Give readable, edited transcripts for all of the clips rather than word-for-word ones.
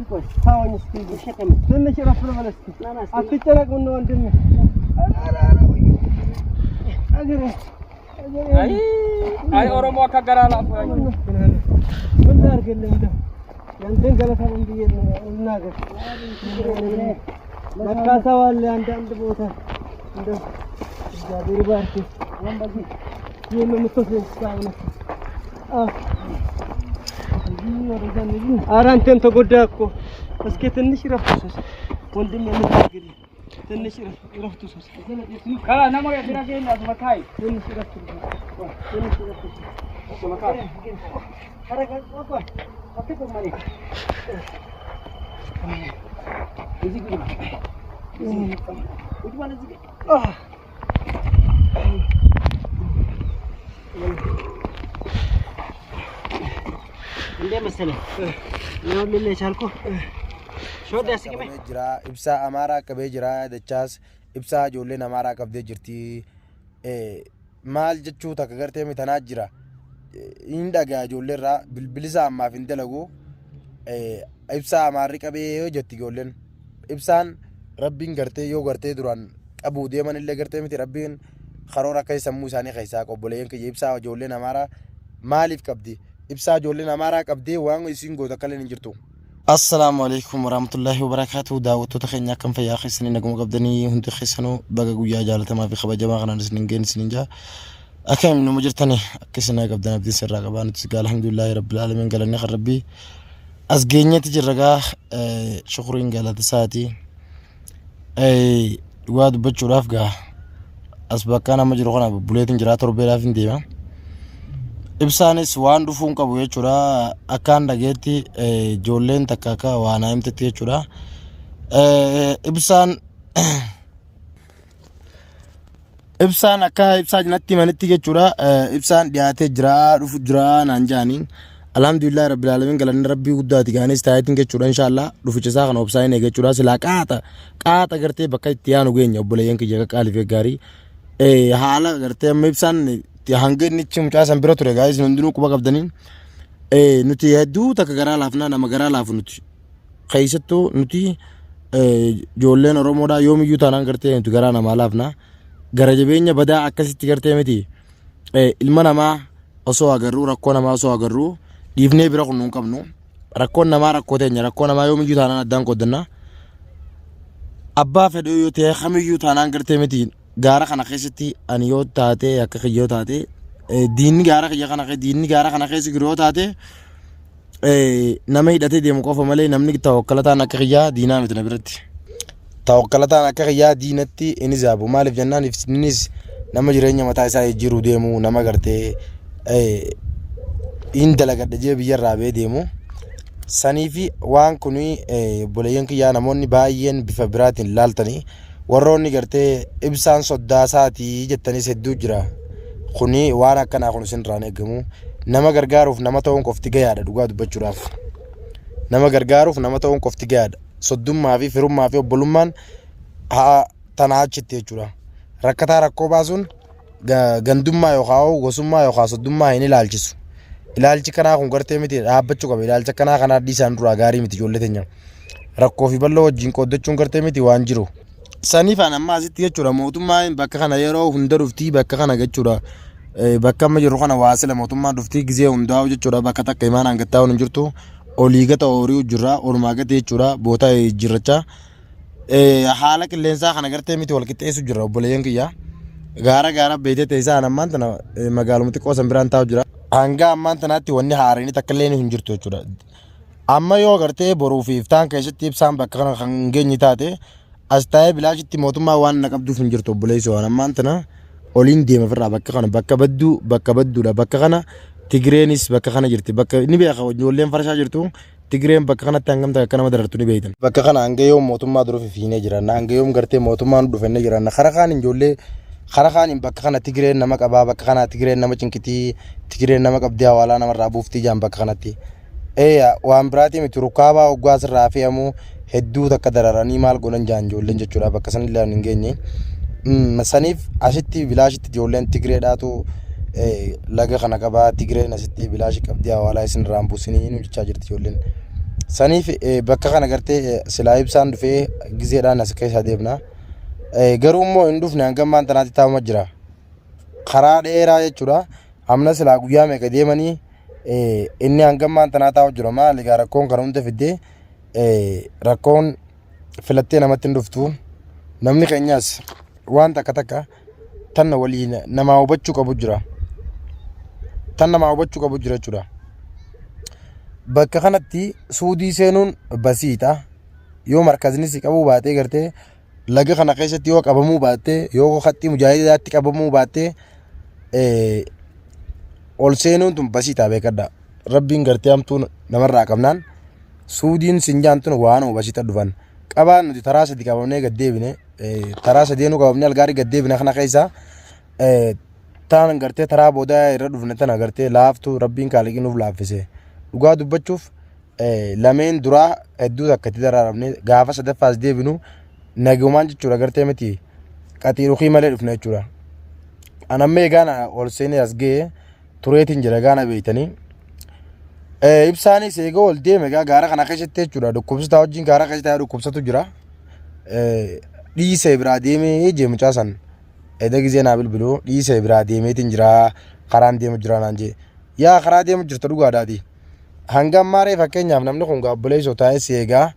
يقول هاون يسكت الشكم لما شرف له ملسك أتتلك منه عندنا أجري أي أورمو كجرا لا من دار قلنا ده ينتين قالت هم بيجي الناقة مكاسة ولا عند بوته عند جابير بارتي يوم متصل كامل أران تنتو قدامكو بس كي تنش رفتوس وندم من الجري تنش رفتوس كلا نمو يا تراجين لا مكاي تنش رفتوس مكاي حركة أقوى أكيد مالي يجي كده يجي mana يجي عندي مسألة نقول لي ليش هالكو شو ده سكيمة جرا إبسا أمارا كبي جرا دچاس إبسا جولين أمارا كبدي جرتي مال جچو تا كغرتي متنا جرا إن دعا جولين را بلسا أما فين تلاقو إبسا أماري كبي جتي جولين إبسان ربين غرتي يو غرتي دران أبو ديمان اللي غرتي متي ربين خرورا كي سمو ساني خيسا قبولين كي إبسا جولين أمارا مالف كبدي إبسا جولين أمارا كبدي وان يسينغو تكلين نجرتو. السلام عليكم ورحمة الله وبركاته. دعوة تخينيا كم في آخر سنين نقوم قبضني هند خسنو بقى جويا جالته ما في خبر جماعة خلنا سنين سنينجا أكيد من مجرتني كسنا قبضنا بدي سر رقبان تسقى الحمد لله رب العالمين قال لنا ربي أسجيني تجي رجع شكرين قال تساتي واد بتشوف جا أسبق كان مجرخنا بوليتين جرات ربنا في ديما Ibsaanis waan dhufuun qabu jechuudha akkaan dhageetti ijoolleen takka akka waan himtetti jechuudha ibsaan akka ibsaa jinatti manitti jechuudha ibsaan dhiyaatee jira dhufu jira naan jaaniin alhamdulillah rabbil alamin galanni rabbii guddaati gaanis taayitiin jechuudha inshallah dhuficha isaa kana obsaa inni jechuudha silaa qaata gartee bakka itti yaanu geenya obboleeyyan kiyya qaaliif gaarii haala gartee amma ibsaan hangeen nichi mucaa san bira ture gaayis hundinuu quba qabdaniin nuti hedduu takka garaa laafnaa nama garaa laafu nuti keessattuu nuti ijoolleen Oromoodhaa yoomiyyuu taanaan gartee nuti garaa namaa laafnaa gara jabeenya badaa akkasitti gartee miti ilma namaa osoo agarruu rakkoo namaa osoo agarruu dhiifnee bira kunnuun qabnu rakkoon namaa rakkoo teenya rakkoo namaa yoomiyyuu taanaan addaan qoodannaa abbaa fedhuu yoo ta'e kamiyyuu taanaan gartee miti gaara kana keessatti ani yoo taate akka kiyyoo taate diinni gaara kiyya kana diinni gaara kana keessa giroo taate nama hidhatee deemu qofa malee namni tawakkalataan akka kiyyaa diinaa miti na biratti tawakkalataan akka kiyyaa diinatti inni zaabu maaliif jennaan innis nama jireenya mataa isaa jijjiiruu deemu nama gartee in dalagadha jee biyyarraa bee deemu sanii fi waan kuni obboleeyyan kiyyaa namoonni baay'een bifa biraatiin laaltanii warroonni gartee ibsaan soddaasaati jettanis hedduu jira kuni waan akkanaa kun isinirraan eegamu nama gargaaruuf nama ta'uun qofti gayaadha dhugaa dubbachuudhaaf nama gargaaruuf nama ta'uun qofti gayaadha soddummaa fi firummaa fi obbolummaan tanaa achitti jechuudha rakkataa rakkoo baasuun gandummaa yookaan gosummaa yookaan soddummaa hin ilaalchisu ilaalchi kanaa kun gartee miti dhaabbachuu qaba ilaalcha kanaa kanaa dhiisaan duraa gaarii miti ijoollee teenya rakkoo fi bal'oo wajjin qooddachuun gartee miti waan jiru. Sanifaan amma asitti jechuudha mootummaan bakka kana yeroo hunda dhuftii bakka kana jechuudha bakka amma jiru kana waasila mootummaan dhuftii gizee hundaa'u jechuudha bakka takka imaan hangattaa hin jirtu olii gata horii jirra oolmaa gata jechuudha boota jirracha haala qilleensaa kana gartee miti wal qixxeessu jirra obboleeyyan kiyya gaara beetee teessaa ammaan tana magaaluma xiqqoo san biraan taa'u jira hanga ammaan tanaatti wanni haareen takka illee hin jirtu jechuudha amma yoo gartee boruu fi iftaan keessatti ibsaan bakka kana kan geenye taate Astai bilaashitti mootummaa waan naqabduuf hin jirtu obboleessi waan ammaan tana oliin deema firraa bakka kana bakka badduudha bakka kana Tigreenis bakka kana jirti bakka ni beeka ijoolleen farshaa jirtu Tigreen bakka kanatti hangamta akka nama darartu ni beeytan bakka kana hanga yoom mootummaa duruuf fiinee jiran hanga yoom gartee mootummaan dhufennee jiran kara kaan ijoollee kara kaan bakka kana Tigreen nama qabaa bakka kana Tigreen nama cinqitii Tigreen nama qabdii hawaalaa namarraa buuftii jaan bakka kanatti waan biraatii miti rukaabaa oggaas irraa fe'amu hedduu takka dararanii maal godhan jaan ijoolleen jechuudha bakka san illee hin geenye saniif asitti bilaashitti ijoolleen Tigreedhaatu laga kana qabaa Tigreen asitti bilaashii qabdii hawaalaa isin irraan buusinii nu jechaa jirti ijoolleen Saniif bakka kana gartee silaa ibsaan dhufee gizeedhaan as keessa deemna. Garuu immoo hin dhufne hanga ammaan tanaatti taa'uma jira. Karaa dheeraa jechuudha. Amna silaa guyyaa meeqa deemanii inni hanga ammaan tanaa taa'u jira. Maali egaa rakkoon kana hunda fiddee rakkoon filattee namatti hin dhuftu. Namni keenyas waan takka tan waliin namaa hubachuu qabu jira. Tan namaa hubachuu qabu jira jechuudha. Bakka kanatti suudii seenuun basiidha. Yoo markazni si qabuu baatee gartee laga kana keessatti yoo qabamuu baattee yoo khatti mujaahidaatti qabamuu baattee ol seenuun tun basiidha beekadha. Rabbiin gartee hamtuu namarraa qabnaan suudiin sinjaantun waan basiidha dhufan. Qabaan nuti taraa sadi qabamnee gad deebine taraa sadeenuu qabamnee algaarii gad deebine kana keessa taan gartee taraa boodaa irra dhufne tana gartee laaftu rabbiin kaaliqii nuuf laaffise. Dhugaa dubbachuuf lameen duraa hedduu akkatti daraaramne gaafa sadaffaas deebinu nagumaan jechuudha gartee miti qaxiiruqii malee dhufne jechuudha. Anammee gaana ol seenee as ga'ee tureetiin jira gaana beeytanii. Ibsaanis eegoo ol deeme gaara kana keessatti jechuudha dhukkubsataa wajjin gaara keessatti dhukkubsatu jira. Dhiisee biraa deemee jeemucaa san edda gizee naa bilbiluu dhiisee biraa deemeetiin jira karaan deemu jira naan jee. Yaa karaa deemu jirta dhugaadhaati. Hanga ammaaree fakkeenyaaf namni kun gaabboleessoo taa'ee seegaa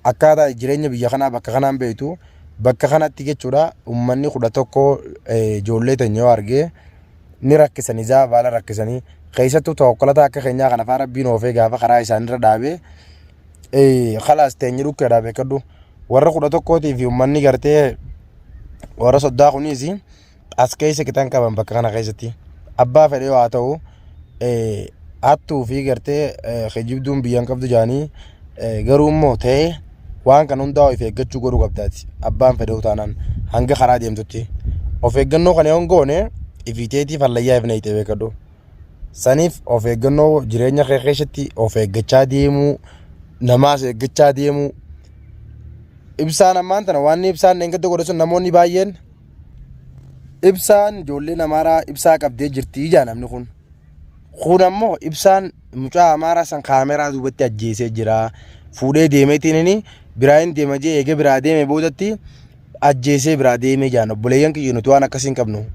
akkaataa jireenya biyya kanaa bakka kanaan beektu bakka kanatti jechuudha uummanni 11 ijoollee teenya yoo argee ni rakkisanii baala rakkisanii keessattuu tokkolataa akka keenyaa kana faa rabbiin oofee gaafa karaa isaanirra dhaabee khalaas teenye dhukkeedhaa beekadhu warra 11 fi uummanni gartee warra soddaa kunis as keessa qitan qaban bakka kana keessatti abbaa fedhee haa ta'u hattuu fi gartee kijibduun biyyaan qabdu jaanii garuu immoo ta'ee waan kan hundaa of eeggachuu godhuu qabdaati. Abbaan fedhee utaanaan hanga karaa deemtutti of eeggannoo kana yoo goone ifiteetii fallayyaa ifna hiitee beekadhu. Saniif of eeggannoo jireenya kee keessatti of eeggachaa deemuu namaas eeggachaa deemuu. Ibsaan ammaan tana waan ibsaan eeggatu godhe sun namoonni baay'een ibsaan ijoollee namaaraa ibsaa qabdee jirti ijaa namni kun. Kun ammoo ibsaan mucaa amaaraa san kaameraa duubatti ajjeesee jira. Fuudhee deemeetiin biraan deema jee eege biraa deeme boodatti ajjeesee biraa deemee jaan obboleeyyan kiyya nuti waan akkasiin qabnu.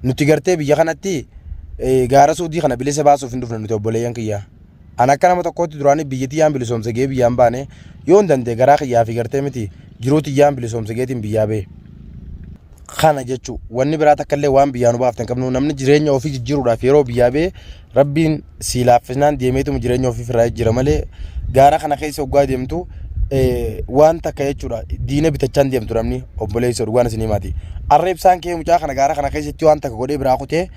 Nuti gartee biyya kanatti gaara suudii kana bilisa baasuuf hin dhufne nuti obboleeyyan kiyya. An akka nama tokkootti duraan biyyattii yaan bilisoomse gee biyyaan baane yoo hin dandee garaa kiyyaa fi gartee miti jiruutti yaan bilisoomse geetiin biyyaa bee. Kana jechuun wanni biraa takkallee waan biyyaa nu baaftan qabnu namni jireenya ofii jijjiiruudhaaf yeroo biyyaa bee rabbiin si laaffisnaan deemeetuma jireenya ofii irraa jijjiira malee gaara kana keessa hoggaa deemtu waan takka jechuudha diina bitachaan deemtu namni obboleessa dhugaan isin himaati. Arra ibsaan kee mucaa kana gaara kana keessatti waan takka godhee biraa kutee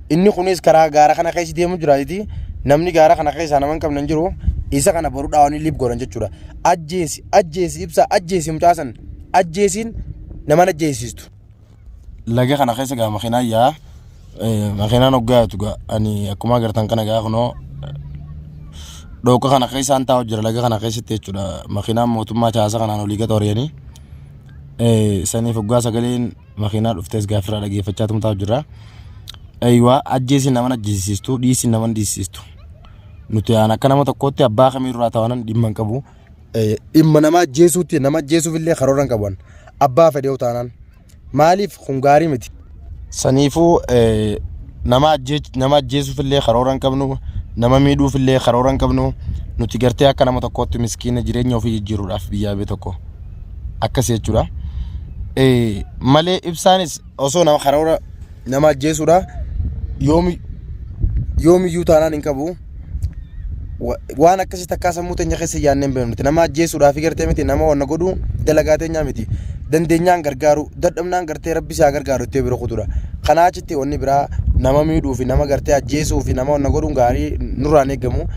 inni kunis karaa gaara kana keessa deemu jiraati namni gaara kana keessa nama hin qabne hin jiru isa kana boruu dhaawanii liib godhan jechuudha. Ajjeesi ibsa ajjeesi mucaa san ajjeesiin nama ajjeesistu. Laga kana keessa gaa makiinaa yaa makiinaan hoggaatu gaa ani akkuma agartan kana gaa kunoo dhooqa kana keessaan taa'u jira laga kana keessatti jechuudha makiinaan mootummaa caasa kanaan olii gata horeeni saniif hoggaa sagaleen makiinaa dhuftees gaaffiraa dhageeffachaa taa'u jira. Eeywaa ajjeesiin nama ajjeesistu dhiisiin nama dhiisistu nuti aan akka nama tokkootti abbaa kamiirraa ta'anan dhimma hin qabu dhimma nama ajjeesuutti nama ajjeesuuf illee karoora hin qaban abbaa fedhee ta'anan. Maaliif kun gaarii miti. Saniifuu nama ajjeesuuf illee karoora hin qabnu nama miidhuuf illee karoora hin qabnu nuti gartee akka nama tokkootti miskiina jireenya ofii jijjiiruudhaaf biyyaa bee tokko akkasii jechuudha. Malee ibsaanis osoo nama karoora nama ajjeesuudha yoomiyyuu taanaan hin qabu. Waan akkasii takkaa sammuu teenya keessa yaannee hin beeknu nama ajjeesuudhaaf gartee miti nama wanna godhuu dalagaa teenyaa miti. Dandeenyaan gargaaru dadhabnaan gartee rabbi isaa gargaaru itti bira kutuudha. Kanaa achitti wanni biraa nama miidhuu fi nama gartee ajjeesuu fi nama wanna godhuun gaarii nurraan eegamu.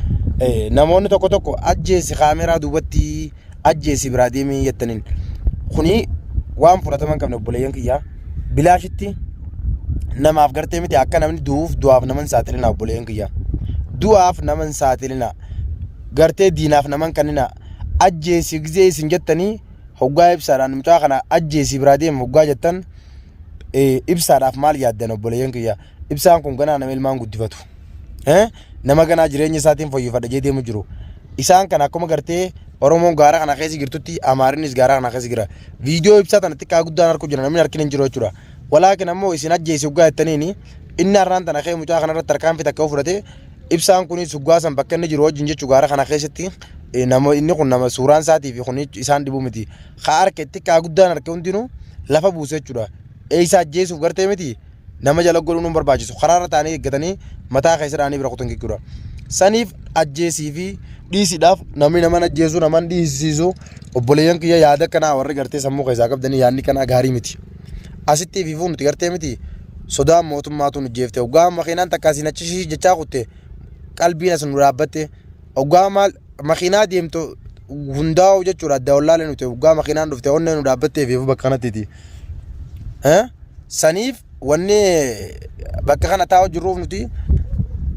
Namoonni tokko ajjeesi kaameraa duubatti ajjeesi biraa deemee jettaniin kuni waan fudhatama hin qabne obboleeyyan kiyyaa bilaashitti namaaf gartee miti akka namni du'aaf nama hin saaxilinaa obboleeyyan kiyyaa. Du'aaf nama hin saaxilinaa gartee diinaaf nama hin kannina ajjeesi gizee isin jettanii hoggaa ibsaadhaan mucaa kana ajjeesii biraa deemu hoggaa jettan ibsaadhaaf maal yaaddan obboleeyyan kiyya. Ibsaan kun ganaa nama ilmaan guddifatu nama ganaa jireenya isaatiin fayyifadha jee deemu jiru isaan kan akkuma gartee Oromoon gaara kana keessa jirtutti Amaarinis gaara kana keessa jira viidiyoo ibsaa tana xiqqaa guddaan harku jira namni harkin hin jiru jechuudha walaakin ammoo isin ajjeesi ugaa jettaniini inni har'aan tana kee mucaa kanarratti tarkaanfii takka fudhate ibsaan kunis ugaa san bakka inni jiru wajjin jechuu gaara kana keessatti nama inni kun nama suuraan isaatii fi kun isaan dhibuu miti harka xiqqaa guddaan harka hundinuu lafa buuse jechuudha isa ajjeesuuf gartee miti nama jala godhuun barbaachisu karaarra taa'anii eeggatanii mataa keessa dhaanii bira kutan jechuudha saniif ajjeesii fi dhiisiidhaaf namni nama ajjeesuu nama dhiisisu obboleeyyan kiyya yaada kanaa warri gartee sammuu keessaa qabdanii yaadni kanaa gaarii miti asitti fiifuu nuti gartee miti sodaan mootummaatu nu jeefte ugaa makiinaan takka asiin achi jechaa kutte qalbiin as nu dhaabbatte ugaa maal makiinaa deemtu hundaa'u jechuudha adda wallaalee nuti ugaa makiinaan dhufte onnee nu dhaabbattee fiifuu bakka kanattiiti saniif wanni bakka kana taa'u jirruuf nuti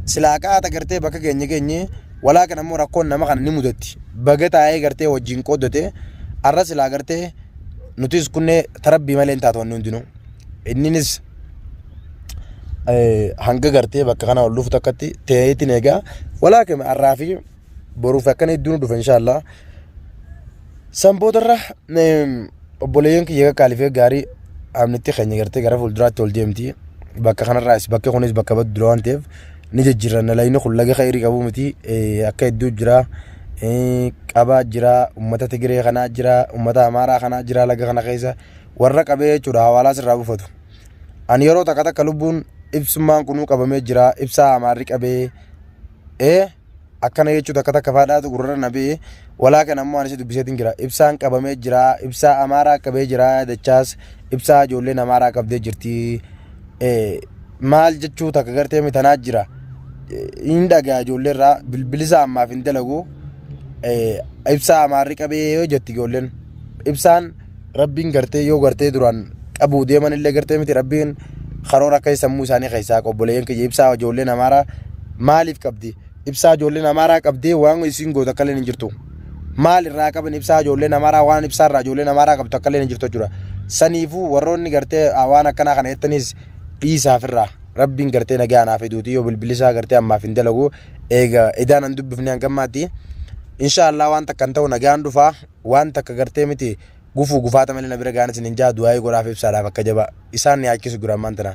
silaaqaa tagartee bakka geenye walaa kan ammoo rakkoon nama kana ni mudatti baga taa'ee gartee wajjin qooddate arra silaa gartee nutis kunne tarabbii malee hin taatu wanni hundinuu inninis hanga gartee bakka kana ol dhufu takkatti ta'eetiin eegaa walaa kan arraa fi boruuf akkana hedduun dhufa inshaallah sanbootarra obboleeyyan kiyya kaalifee gaarii amnitti keenya gartee gara fuulduraatti ol deemti bakka kanarraas bakka kunis bakka baddu dura waan ta'eef ni jijjiirranna layni kun laga khayrii qabu miti akka hedduu jira qabaa jira ummata Tigiree kanaa jira ummata Amaaraa kanaa jira laga kana keessa warra qabee jechuudha hawaalaas irraa buufatu ani yeroo takka takka lubbuun ibsummaan kunuu qabamee jira ibsaa Amaarri qabee akkana jechuu takka takka faadhaatu gurra nabee walaa kan ammoo anis dubbiseetiin jira ibsaan qabamee jira ibsaa Amaaraa qabee jira dachaas ibsaa ijoolleen Amaaraa qabdee jirti maal jechuu takka gartee mitanaa jira hin dhagaa ijoollee irraa bilbilisa ammaaf hin dalagu ibsaa Amaarri qabee yoo jetti ijoolleen ibsaan rabbiin gartee yoo gartee duraan qabuu deeman illee gartee miti rabbiin karoora akka sammuu isaanii keessaa obboleeyyan kiyya ibsaa ijoolleen Amaaraa maaliif qabdi ibsaa ijoolleen Amaaraa qabdee waan isiin gootu akka hin jirtu maal irraa qaban ibsaa ijoolleen Amaaraa waan ibsaa irraa ijoolleen Amaaraa qabdu akka hin jirtu jechuudha saniifuu warroonni gartee waan akkanaa kana jettanis dhiisaaf irraa rabbiin gartee nagaa naaf fiduuti yoo bilbilisaa gartee ammaaf hin dalagu eega idaan an dubbifne hangammaatti inshaallah waan takka ta'u nagaan dhufaa waan takka gartee miti gufaata malee na bira gaanis hin jaa du'aa godhaaf ibsaadhaaf akka jaba isaan ni yaachisu guraan maantana